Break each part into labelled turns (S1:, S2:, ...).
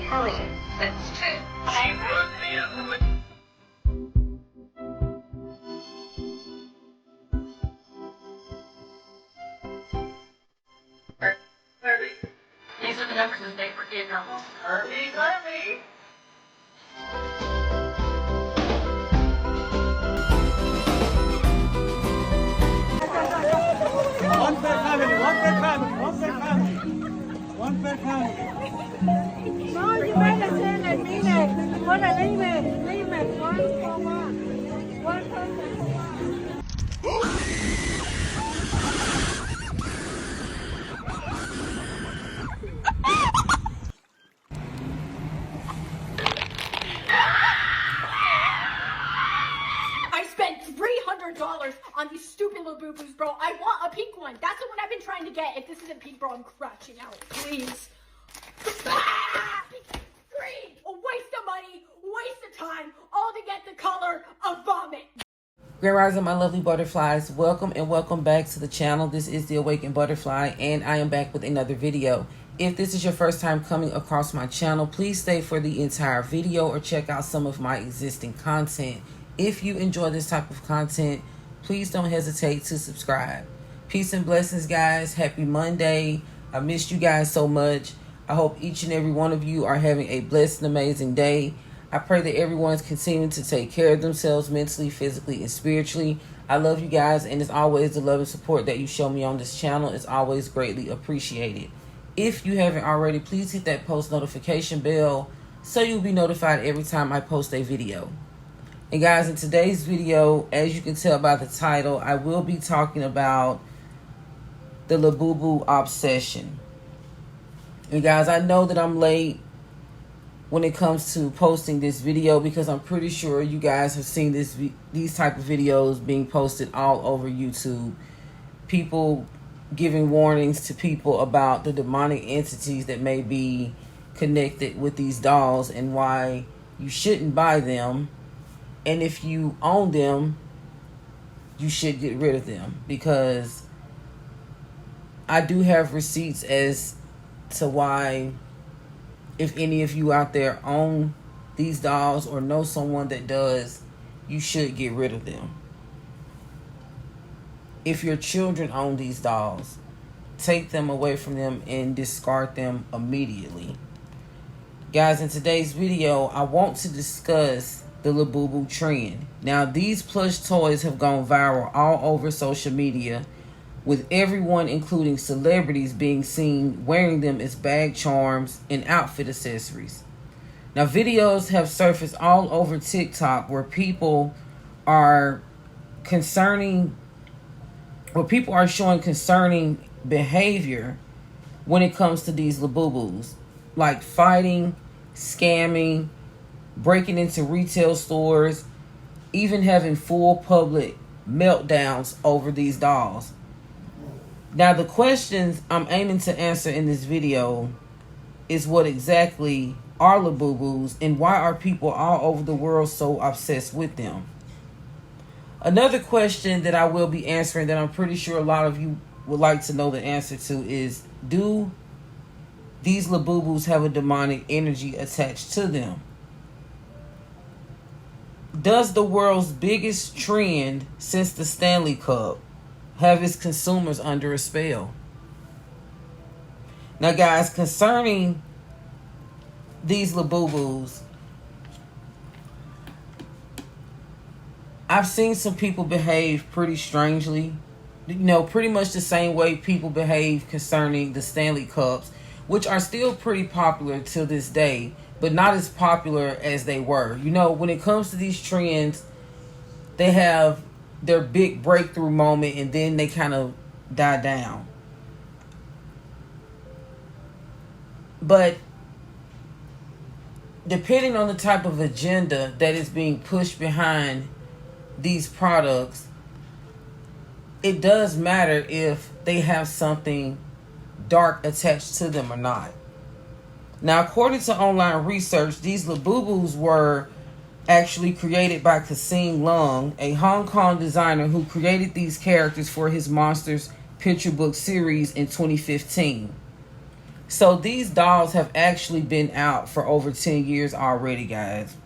S1: intelligence that's true. These are the numbers that they were getting on. Herbie.
S2: One per family.
S3: No, you better say it and mean it. What a leave it. One for one. One person for one.
S4: I spent $300 on these stupid little boo-boos, bro. I want a pink one. That's the one I've been trying to get. If this isn't pink, bro, I'm crashing out. Please. Green. A waste of money, waste of time, all to get the color of vomit.
S5: Grand Rising, my lovely butterflies. Welcome and welcome back to the channel. This is the Awakened Butterfly, and I am back with another video. If this is your first time coming across my channel, please stay for the entire video or check out some of my existing content. If you enjoy this type of content, please don't hesitate to subscribe. Peace and blessings, guys. Happy Monday. I missed you guys so much. I hope each and every one of you are having a blessed and amazing day. I pray that everyone's continuing to take care of themselves mentally, physically, and spiritually. I love you guys, and as always, the love and support that you show me on this channel is always greatly appreciated. If you haven't already, please hit that post notification bell so you'll be notified every time I post a video. And guys, in today's video, as you can tell by the title, I will be talking about the Labubu obsession. And guys, I know that I'm late when it comes to posting this video because I'm pretty sure you guys have seen these type of videos being posted all over YouTube. People giving warnings to people about the demonic entities that may be connected with these dolls and why you shouldn't buy them. And if you own them, you should get rid of them, because I do have receipts as to why, if any of you out there own these dolls or know someone that does, you should get rid of them. If your children own these dolls, take them away from them and discard them immediately. Guys, in today's video, I want to discuss the Labubu trend. Now, these plush toys have gone viral all over social media, with everyone, including celebrities, being seen wearing them as bag charms and outfit accessories. Now, videos have surfaced all over TikTok where people are showing concerning behavior when it comes to these Labubus, like fighting, scamming, breaking into retail stores, even having full public meltdowns over these dolls. Now, the questions I'm aiming to answer in this video is, what exactly are Labubus and why are people all over the world so obsessed with them? Another question that I will be answering that I'm pretty sure a lot of you would like to know the answer to is, do these Labubus have a demonic energy attached to them? Does the world's biggest trend since the Stanley Cup have its consumers under a spell? Now, guys, concerning these Labubus, I've seen some people behave pretty strangely. You know, pretty much the same way people behave concerning the Stanley Cups, which are still pretty popular to this day, but not as popular as they were. You know, when it comes to these trends, they have their big breakthrough moment and then they kind of die down. But depending on the type of agenda that is being pushed behind these products, it does matter if they have something dark attached to them or not. Now, according to online research, these Labubus were actually created by Kasim Lung, a Hong Kong designer who created these characters for his Monsters picture book series in 2015. So these dolls have actually been out for over 10 years already, guys.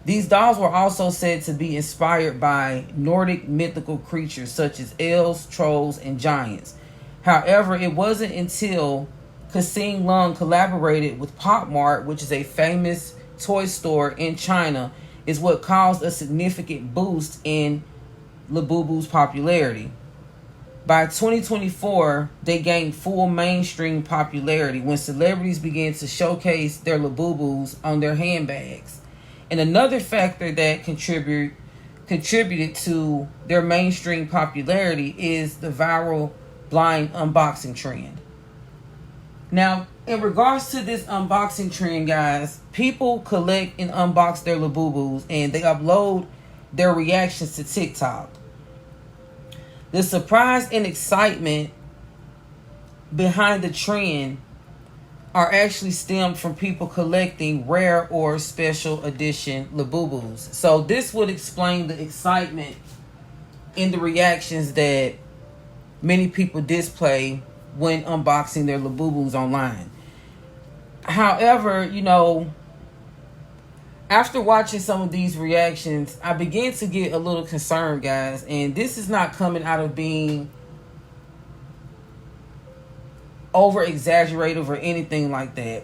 S5: These dolls were also said to be inspired by Nordic mythical creatures such as elves, trolls, and giants. However, it wasn't until Kasim Lung collaborated with Pop Mart, which is a famous toy store in China, is what caused a significant boost in Labubu's popularity. By 2024, they gained full mainstream popularity when celebrities began to showcase their Labubus on their handbags. And another factor that contributed to their mainstream popularity is the viral blind unboxing trend. Now, in regards to this unboxing trend, guys, people collect and unbox their Labubus and they upload their reactions to TikTok. The surprise and excitement behind the trend are actually stemmed from people collecting rare or special edition Labubus. So this would explain the excitement in the reactions that many people display when unboxing their Labubus online. However, after watching some of these reactions, I began to get a little concerned, guys. And this is not coming out of being over exaggerative or anything like that.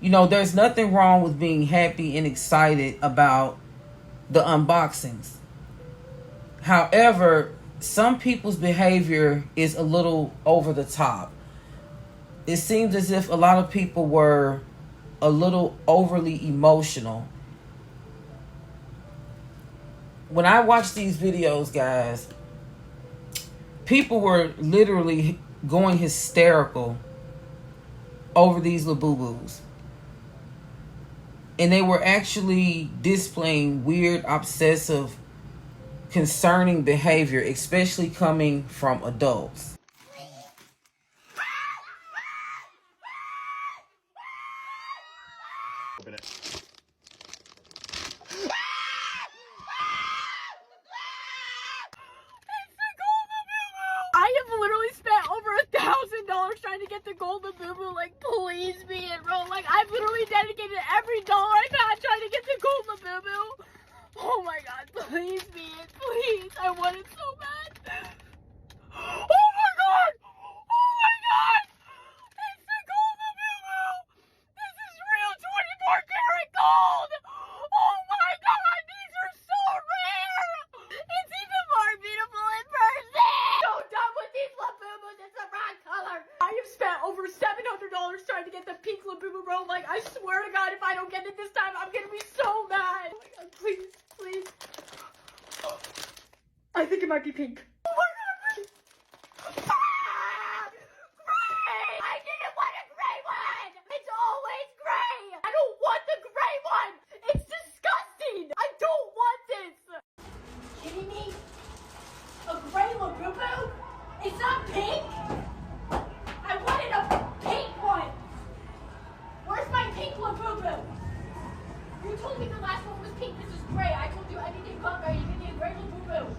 S5: There's nothing wrong with being happy and excited about the unboxings. However, some people's behavior is a little over the top. It seems as if a lot of people were a little overly emotional. When I watch these videos, guys, people were literally going hysterical over these Labubus. And they were actually displaying weird, obsessive, concerning behavior, especially coming from adults.
S4: I have literally spent over $1,000 trying to get the gold Labubu. Like, please be it, bro. Like, I've literally dedicated every dollar I've had trying to get the gold Labubu. Oh my god, please be it, please. I want it so bad. Oh my god! Oh my god! It's the gold Labubu! This is real 24 karat gold! Oh my god, these are so rare! It's even more beautiful in person! So done with these Labubus, it's the wrong color! I have spent over $700 trying to get the pink Labubu, bro. Like, I swear to god, if I don't get it this time, I'm gonna be so mad! Oh my god, please, please. I think it might be pink. Oh my god, please! Ah! Gray! I didn't want a gray one! It's always gray! I don't want the gray one! It's disgusting! I don't want this! Kidding me? A gray Labubu? It's not pink? I wanted a pink one! Where's my pink Labubu? You told me the last one was pink. This is gray. I told you anything but gray. You give me a gray Labubu.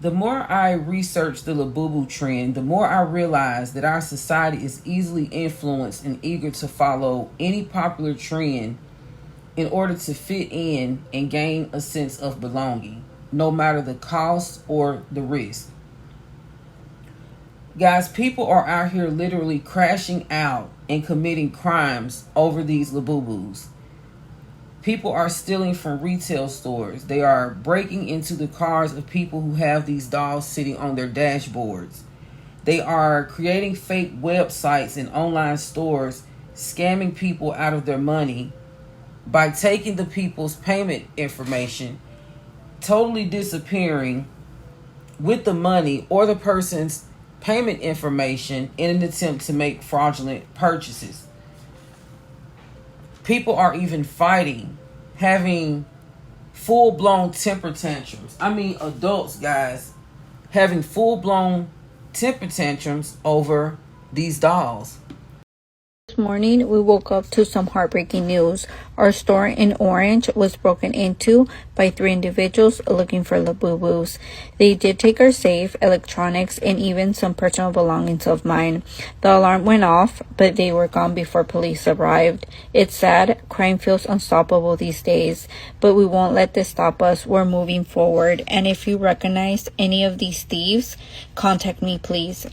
S5: The more I research the Labubu trend, the more I realize that our society is easily influenced and eager to follow any popular trend in order to fit in and gain a sense of belonging, no matter the cost or the risk. Guys, people are out here literally crashing out and committing crimes over these Labubus. People are stealing from retail stores. They are breaking into the cars of people who have these dolls sitting on their dashboards. They are creating fake websites and online stores, scamming people out of their money by taking the people's payment information, totally disappearing with the money or the person's payment information in an attempt to make fraudulent purchases. People are even fighting, having full-blown temper tantrums. I mean, adults, guys, having full-blown temper tantrums over these dolls.
S2: This morning, we woke up to some heartbreaking news. Our store in Orange was broken into by 3 individuals looking for Labubus. They did take our safe, electronics, and even some personal belongings of mine. The alarm went off, but they were gone before police arrived. It's sad. Crime feels unstoppable these days, but we won't let this stop us. We're moving forward. And if you recognize any of these thieves, contact me, please.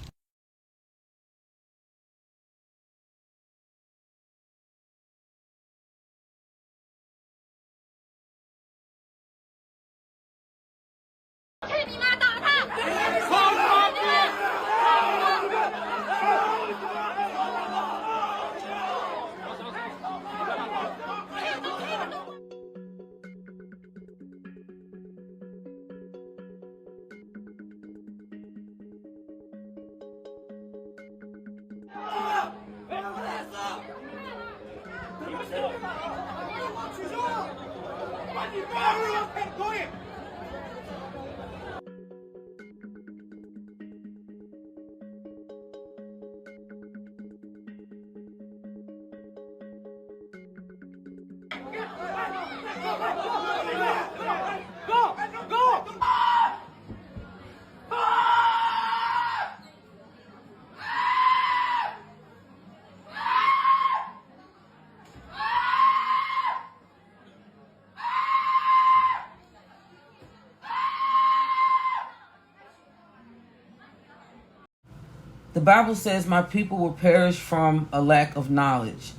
S5: The Bible says my people will perish from a lack of knowledge.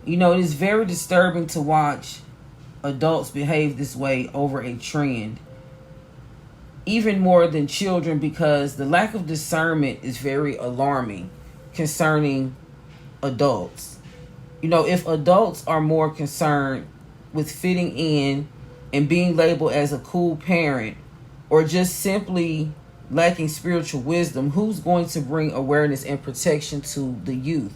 S5: You know, it is very disturbing to watch adults behave this way over a trend. Even more than children, because the lack of discernment is very alarming concerning adults. You know, if adults are more concerned with fitting in and being labeled as a cool parent, or just simply lacking spiritual wisdom, who's going to bring awareness and protection to the youth?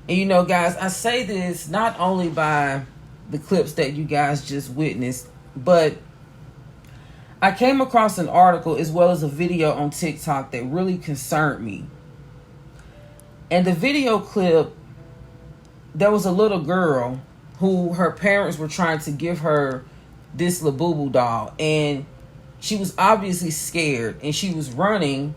S5: And you know, guys, I say this not only by the clips that you guys just witnessed, but I came across an article as well as a video on TikTok that really concerned me. And the video clip, there was a little girl who her parents were trying to give her this Labubu doll, and she was obviously scared, and she was running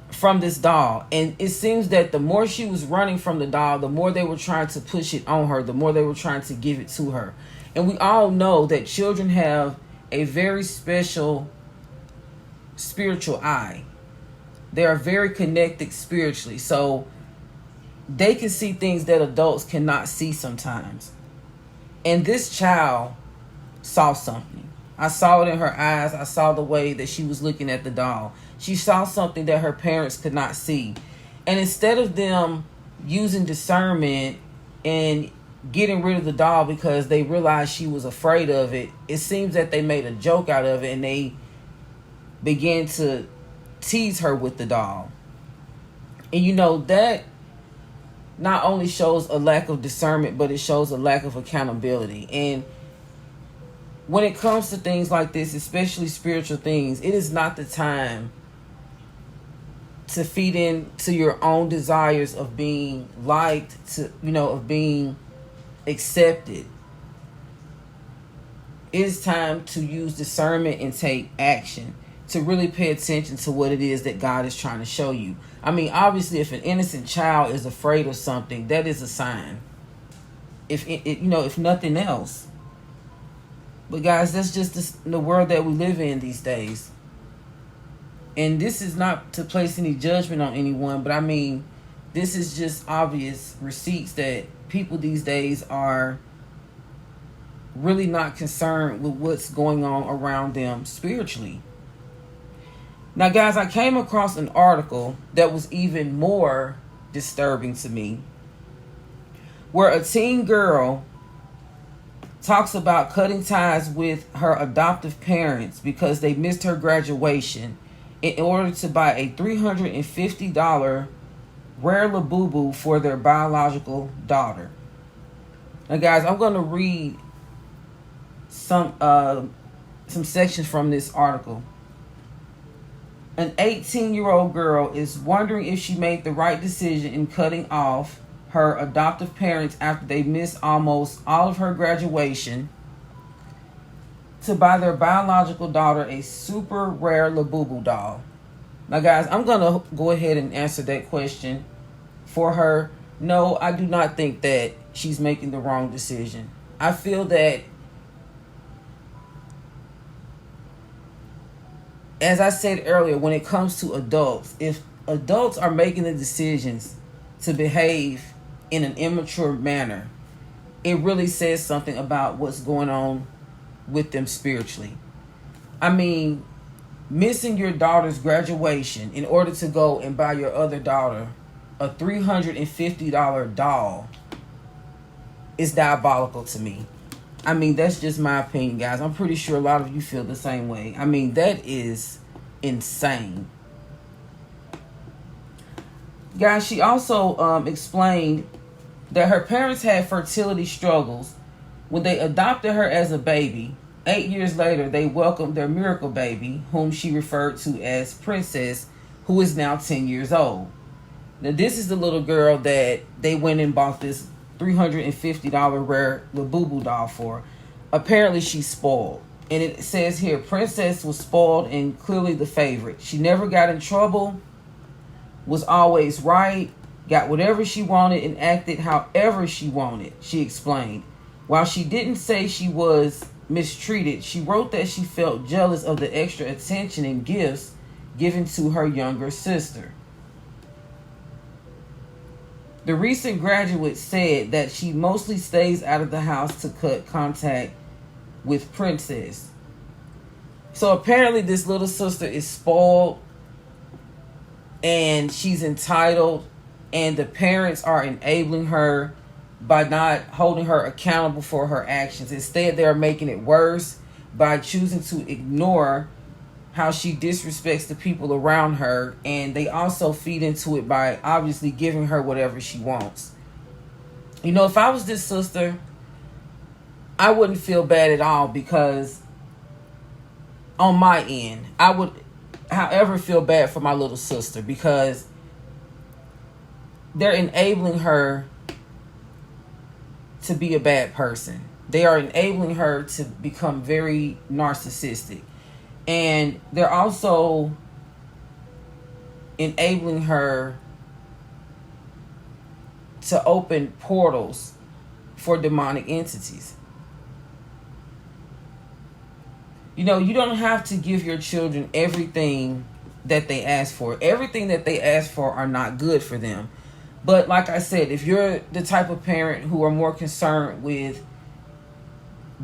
S5: from this doll. And it seems that the more she was running from the doll, the more they were trying to push it on her, the more they were trying to give it to her. And we all know that children have a very special spiritual eye. They are very connected spiritually, so they can see things that adults cannot see sometimes. And this child saw something. I saw it in her eyes. I saw the way that she was looking at the doll. She saw something that her parents could not see. And instead of them using discernment and getting rid of the doll because they realized she was afraid of it, it seems that they made a joke out of it, and they began to tease her with the doll. And you know, that not only shows a lack of discernment, but it shows a lack of accountability. And when it comes to things like this, especially spiritual things, it is not the time to feed into your own desires of being liked, of being accepted. It is time to use discernment and take action, to really pay attention to what it is that God is trying to show you. I mean, obviously, if an innocent child is afraid of something, that is a sign. If nothing else. But guys, that's just the world that we live in these days. And this is not to place any judgment on anyone, but I mean, this is just obvious receipts that people these days are really not concerned with what's going on around them spiritually. Now, guys, I came across an article that was even more disturbing to me, where a teen girl talks about cutting ties with her adoptive parents because they missed her graduation in order to buy a $350 rare Labubu for their biological daughter. Now, guys, I'm going to read some sections from this article. An 18-year-old girl is wondering if she made the right decision in cutting off her adoptive parents after they missed almost all of her graduation to buy their biological daughter a super rare Labubu doll. Now, guys, I'm going to go ahead and answer that question for her. No, I do not think that she's making the wrong decision. I feel that, as I said earlier, when it comes to adults, if adults are making the decisions to behave in an immature manner, it really says something about what's going on with them spiritually. I mean, missing your daughter's graduation in order to go and buy your other daughter a $350 doll is diabolical to me. I mean, that's just my opinion, guys. I'm pretty sure a lot of you feel the same way. I mean, that is insane. Guys, she also explained that her parents had fertility struggles when they adopted her as a baby. 8 years later, they welcomed their miracle baby, whom she referred to as Princess, who is now 10 years old. Now, this is the little girl that they went and bought this $350 rare Labubu doll for. Apparently, she's spoiled. And it says here, Princess was spoiled and clearly the favorite. She never got in trouble, was always right, got whatever she wanted, and acted however she wanted, she explained. While she didn't say she was mistreated, she wrote that she felt jealous of the extra attention and gifts given to her younger sister. The recent graduate said that she mostly stays out of the house to cut contact with Princess. So apparently this little sister is spoiled and she's entitled, and the parents are enabling her by not holding her accountable for her actions. Instead, they're making it worse by choosing to ignore how she disrespects the people around her, and they also feed into it by obviously giving her whatever she wants. You know, if I was this sister, I wouldn't feel bad at all, because on my end, I would, however, feel bad for my little sister, because they're enabling her to be a bad person. They are enabling her to become very narcissistic. And they're also enabling her to open portals for demonic entities. You know, you don't have to give your children everything that they ask for. Everything that they ask for are not good for them. But like I said, if you're the type of parent who are more concerned with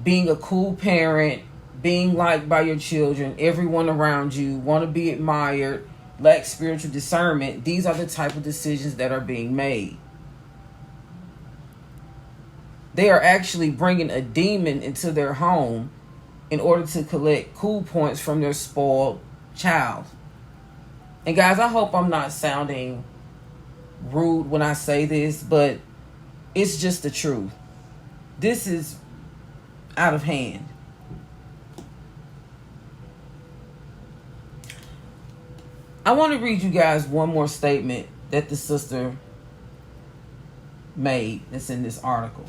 S5: being a cool parent, being liked by your children, everyone around you, want to be admired, lack spiritual discernment, these are the type of decisions that are being made. They are actually bringing a demon into their home in order to collect cool points from their spoiled child. And guys, I hope I'm not sounding rude when I say this, but it's just the truth. This is out of hand. I want to read you guys one more statement that the sister made that's in this article.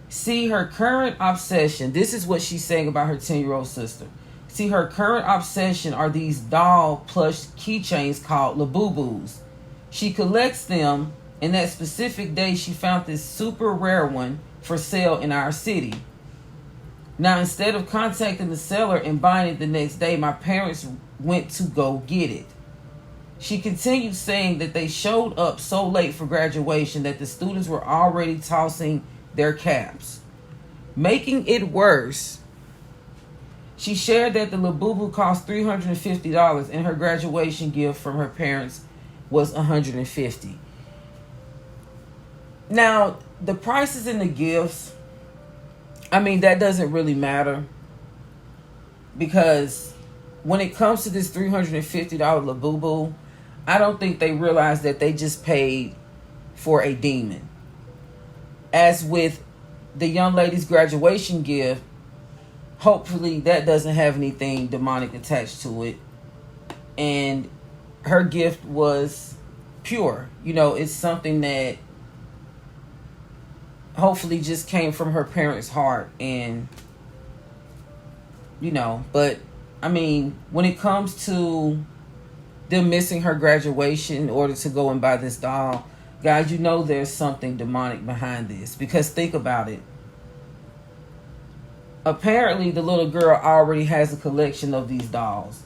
S5: See, her current obsession, this is what she's saying about her 10-year-old sister. See, her current obsession are these doll plush keychains called Labubus. She collects them, and that specific day she found this super rare one for sale in our city. Now, instead of contacting the seller and buying it the next day, my parents went to go get it. She continued saying that they showed up so late for graduation that the students were already tossing their caps. Making it worse, she shared that the Labubu cost $350 and her graduation gift from her parents was $150. Now, the prices and the gifts, I mean, that doesn't really matter, because when it comes to this $350 Labubu, I don't think they realize that they just paid for a demon. As with the young lady's graduation gift, hopefully that doesn't have anything demonic attached to it. and her gift was pure. You know, it's something that hopefully just came from her parents' heart. And you know, but I mean, when it comes to them missing her graduation in order to go and buy this doll, guys, you know there's something demonic behind this. Because think about it. Apparently, the little girl already has a collection of these dolls.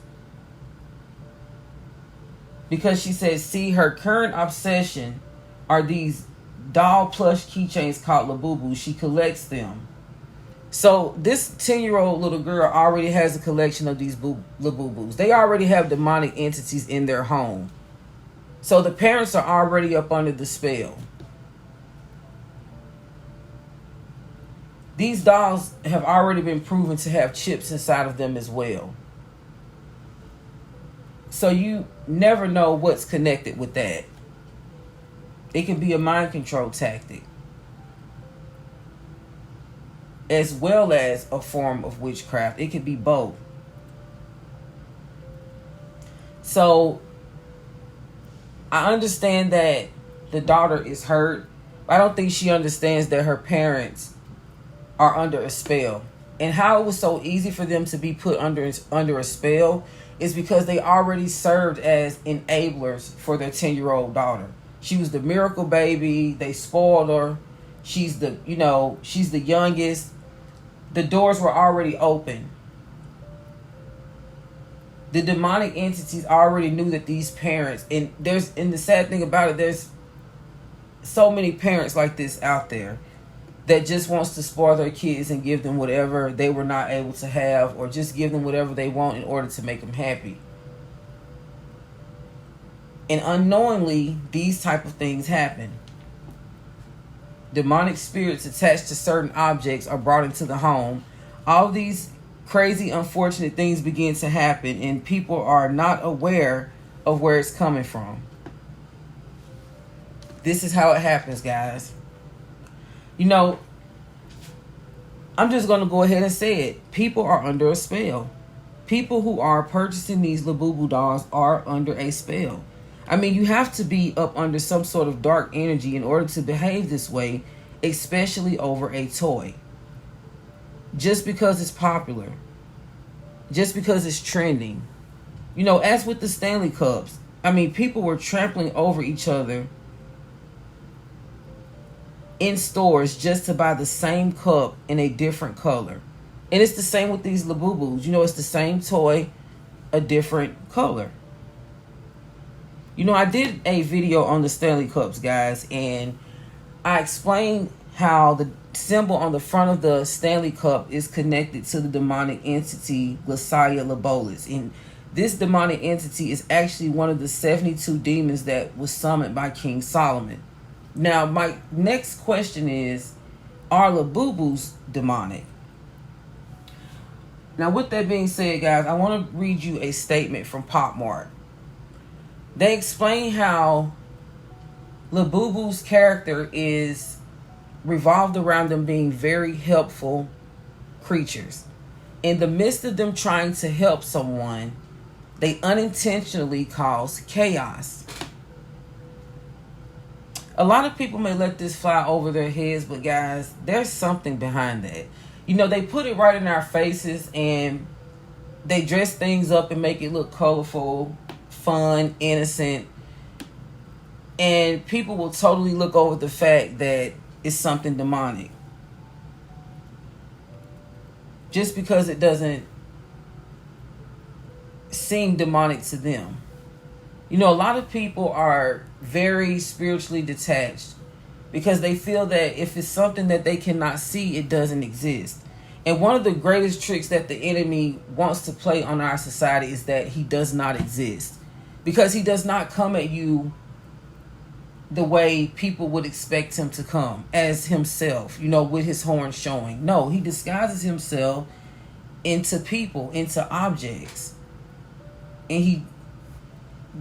S5: Because she said, see, her current obsession are these doll plush keychains called Labubu. She collects them. So this 10-year-old little girl already has a collection of these Labubus. They already have demonic entities in their home. So the parents are already up under the spell. These dolls have already been proven to have chips inside of them as well. So you never know what's connected with that. It can be a mind control tactic, as well as a form of witchcraft. It could be both. So I understand that the daughter is hurt. I don't think she understands that her parents are under a spell. And how it was so easy for them to be put under a spell is because they already served as enablers for their 10-year-old daughter. She was the miracle baby. They spoiled her. She's the youngest. The doors were already open. The demonic entities already knew that these parents, and the sad thing about it, there's so many parents like this out there that just wants to spoil their kids and give them whatever they were not able to have, or just give them whatever they want in order to make them happy. And unknowingly, these type of things happen. Demonic spirits attached to certain objects are brought into the home. All these crazy, unfortunate things begin to happen, and people are not aware of where it's coming from. This is how it happens, guys. You know, I'm just going to go ahead and say it. People are under a spell. People who are purchasing these Labubu dolls are under a spell. I mean, you have to be up under some sort of dark energy in order to behave this way, especially over a toy. Just because it's popular. Just because it's trending. You know, as with the Stanley Cups, I mean, people were trampling over each other in stores just to buy the same cup in a different color. And it's the same with these Labubus. You know, it's the same toy, a different color. You know, I did a video on the Stanley Cups, guys, and I explained how the symbol on the front of the Stanley Cup is connected to the demonic entity Lasaya Labolis. And this demonic entity is actually one of the 72 demons that was summoned by King Solomon. Now, my next question is, are Labubus demonic? Now, with that being said, guys, I want to read you a statement from Pop Mart. They explain how Labubu's character is revolved around them being very helpful creatures. In the midst of them trying to help someone, they unintentionally cause chaos. A lot of people may let this fly over their heads, but guys, there's something behind that. You know, they put it right in our faces and they dress things up and make it look colorful, fun, innocent. And people will totally look over the fact that it's something demonic. Just because it doesn't seem demonic to them. You know, a lot of people are very spiritually detached because they feel that if it's something that they cannot see, it doesn't exist. And one of the greatest tricks that the enemy wants to play on our society is that he does not exist. Because he does not come at you the way people would expect him to come, as himself, you know, with his horns showing. No, he disguises himself into people, into objects. And he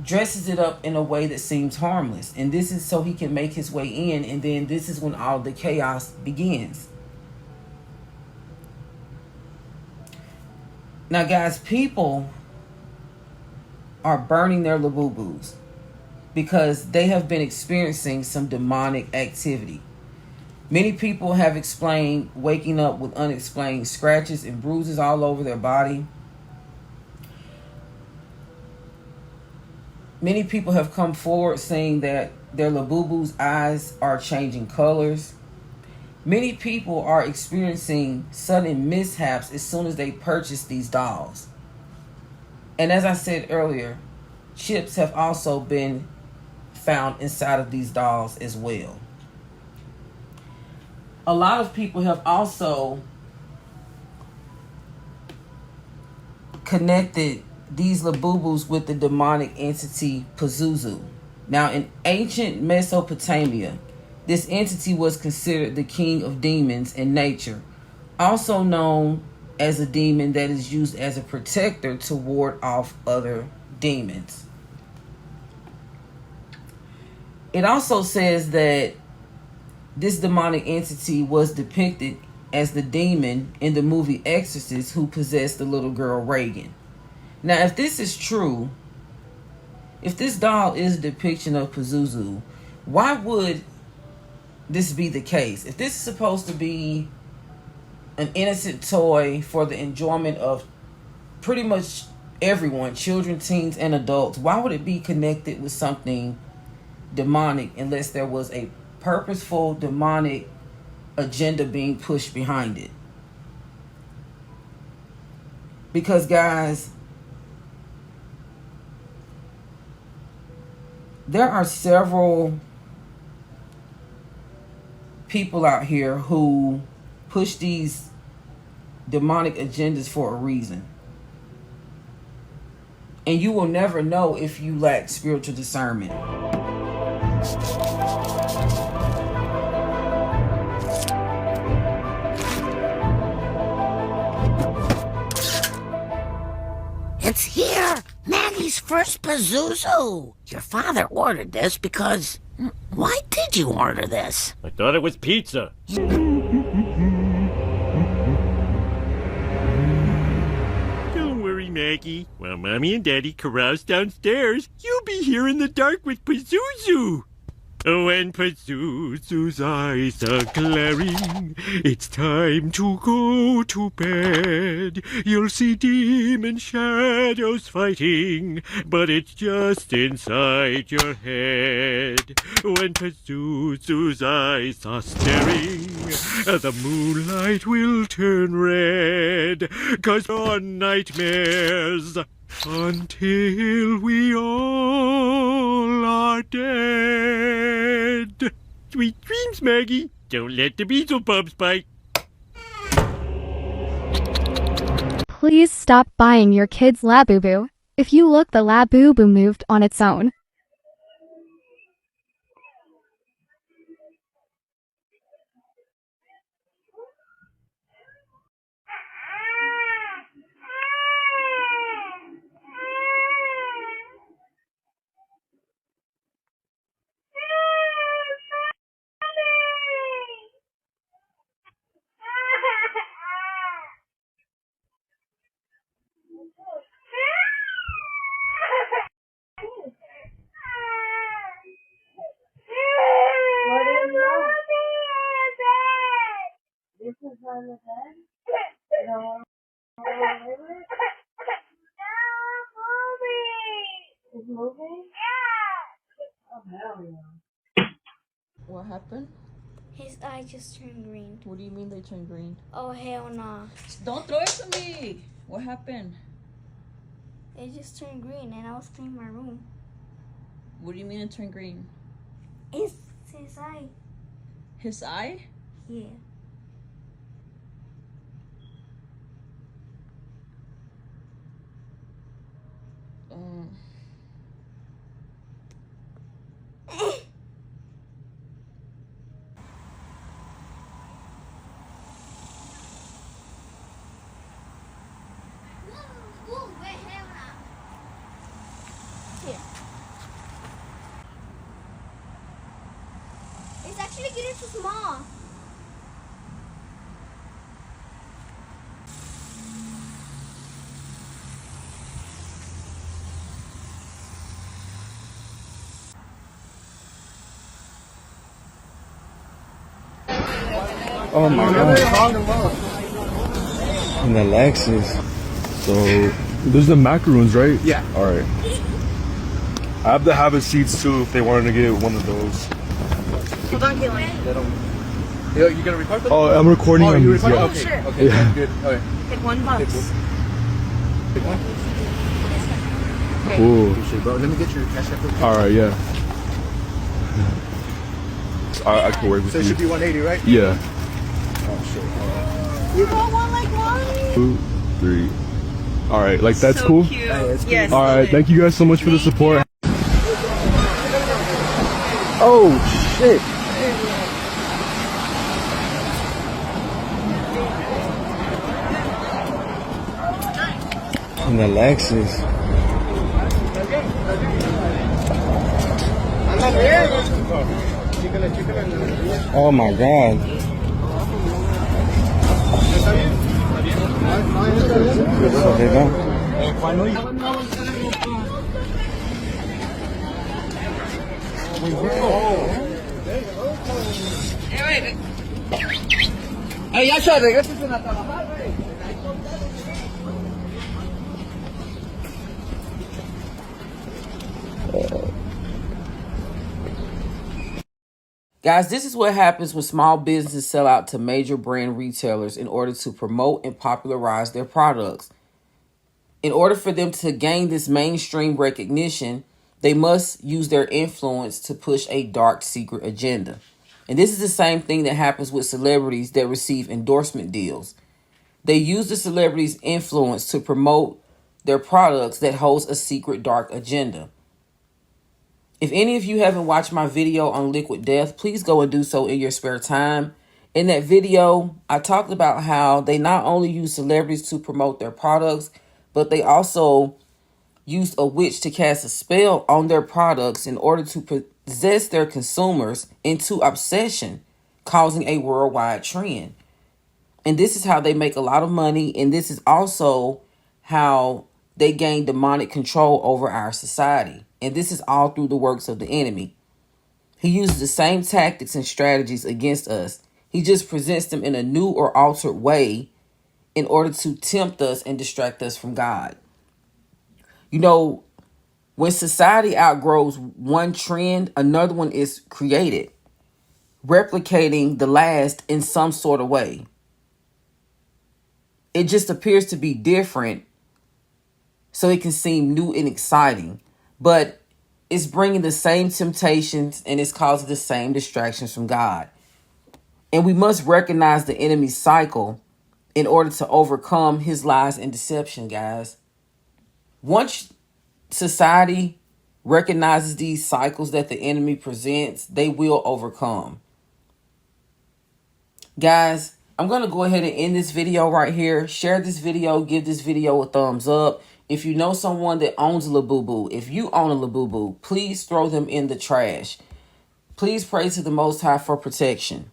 S5: dresses it up in a way that seems harmless. And this is so he can make his way in, and then this is when all the chaos begins. Now, guys, people are burning their Labubus because they have been experiencing some demonic activity. Many people have explained waking up with unexplained scratches and bruises all over their body. Many people have come forward saying that their Labubu's eyes are changing colors. Many people are experiencing sudden mishaps as soon as they purchase these dolls. And as I said earlier, chips have also been found inside of these dolls as well. A lot of people have also connected these Labubus with the demonic entity Pazuzu. Now, in ancient Mesopotamia, this entity was considered the king of demons in nature, also known as a demon that is used as a protector to ward off other demons. It also says that this demonic entity was depicted as the demon in the movie Exorcist who possessed the little girl Reagan. Now, if this is true, if this doll is a depiction of Pazuzu, why would this be the case? If this is supposed to be an innocent toy for the enjoyment of pretty much everyone, children, teens, and adults, why would it be connected with something demonic unless there was a purposeful demonic agenda being pushed behind it? Because, guys, there are several people out here who push these demonic agendas for a reason. And you will never know if you lack spiritual discernment.
S6: It's here! Maggie's first Pazuzu! Your father ordered this because... Why did you order this?
S7: I thought it was pizza. Don't worry, Maggie. While Mommy and Daddy carouse downstairs, you'll be here in the dark with Pazuzu. When Pazuzu's eyes are glaring, it's time to go to bed. You'll see demon shadows fighting, but it's just inside your head. When Pazuzu's eyes are staring, the moonlight will turn red, 'cause on nightmares until we all are dead. Sweet dreams, Maggie. Don't let the Beelzebubs bite.
S8: Please stop buying your kids Labubu. If you look, the Labubu moved on its own.
S3: This is on the bed? No. It's moving? Yeah. Oh, hell yeah.
S2: What happened?
S9: His eye just turned green.
S2: What do you mean they turned green?
S9: Oh, hell nah.
S2: Don't throw it to me! What happened?
S9: It just turned green and I was cleaning my room.
S2: What do you mean it turned green?
S9: It's his eye.
S2: His eye?
S9: Yeah. It's actually getting too small.
S10: Oh my god. And the Lexus. So
S11: there's the macaroons, right?
S10: Yeah.
S11: All right. I have the Habit seats too if they wanted to get one of those.
S3: Hold on, Keelan.
S10: You're gonna record them?
S11: Oh, I'm recording on
S10: you
S11: these.
S10: recording?
S11: Yeah.
S10: Okay.
S3: Sure.
S10: Okay.
S11: Yeah.
S10: Good. All right.
S3: Pick one box.
S10: Pick one.
S11: Cool.
S10: Appreciate it, bro. Let me get your cash app.
S11: All right. Yeah. I can work with
S10: So it
S11: you.
S10: should be 180, right?
S11: Yeah.
S10: Oh shit. All right.
S3: You want one like mommy?
S11: 2, 3. All right. Like that's
S3: So
S11: cool.
S3: cute.
S10: Yes.
S3: Yes.
S11: All right. Thank you guys so much for the support.
S10: Oh shit. And the Lexus. Oh my god. Okay, go.
S5: Guys, this is what happens when small businesses sell out to major brand retailers in order to promote and popularize their products. In order for them to gain this mainstream recognition, they must use their influence to push a dark secret agenda. And this is the same thing that happens with celebrities that receive endorsement deals. They use the celebrity's influence to promote their products that holds a secret dark agenda. If any of you haven't watched my video on Liquid Death, please go and do so in your spare time. In that video, I talked about how they not only use celebrities to promote their products, but they also used a witch to cast a spell on their products in order to possess their consumers into obsession, causing a worldwide trend. And this is how they make a lot of money, and this is also how they gain demonic control over our society. And this is all through the works of the enemy. He uses the same tactics and strategies against us. He just presents them in a new or altered way in order to tempt us and distract us from God. You know, when society outgrows one trend, another one is created, replicating the last in some sort of way. It just appears to be different, so it can seem new and exciting, but it's bringing the same temptations and it's causing the same distractions from God. And we must recognize the enemy's cycle in order to overcome his lies and deception, guys. Once society recognizes these cycles that the enemy presents, they will overcome. Guys, I'm going to go ahead and end this video right here. Share this video. Give this video a thumbs up. If you know someone that owns a Labubu, if you own a Labubu, please throw them in the trash. Please pray to the Most High for protection.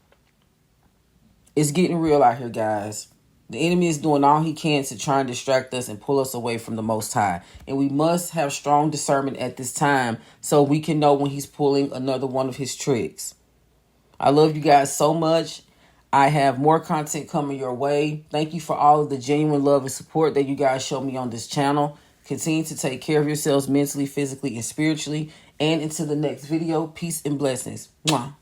S5: It's getting real out here, guys. The enemy is doing all he can to try and distract us and pull us away from the Most High. And we must have strong discernment at this time so we can know when he's pulling another one of his tricks. I love you guys so much. I have more content coming your way. Thank you for all of the genuine love and support that you guys show me on this channel. Continue to take care of yourselves mentally, physically, and spiritually. And until the next video, peace and blessings. Mwah.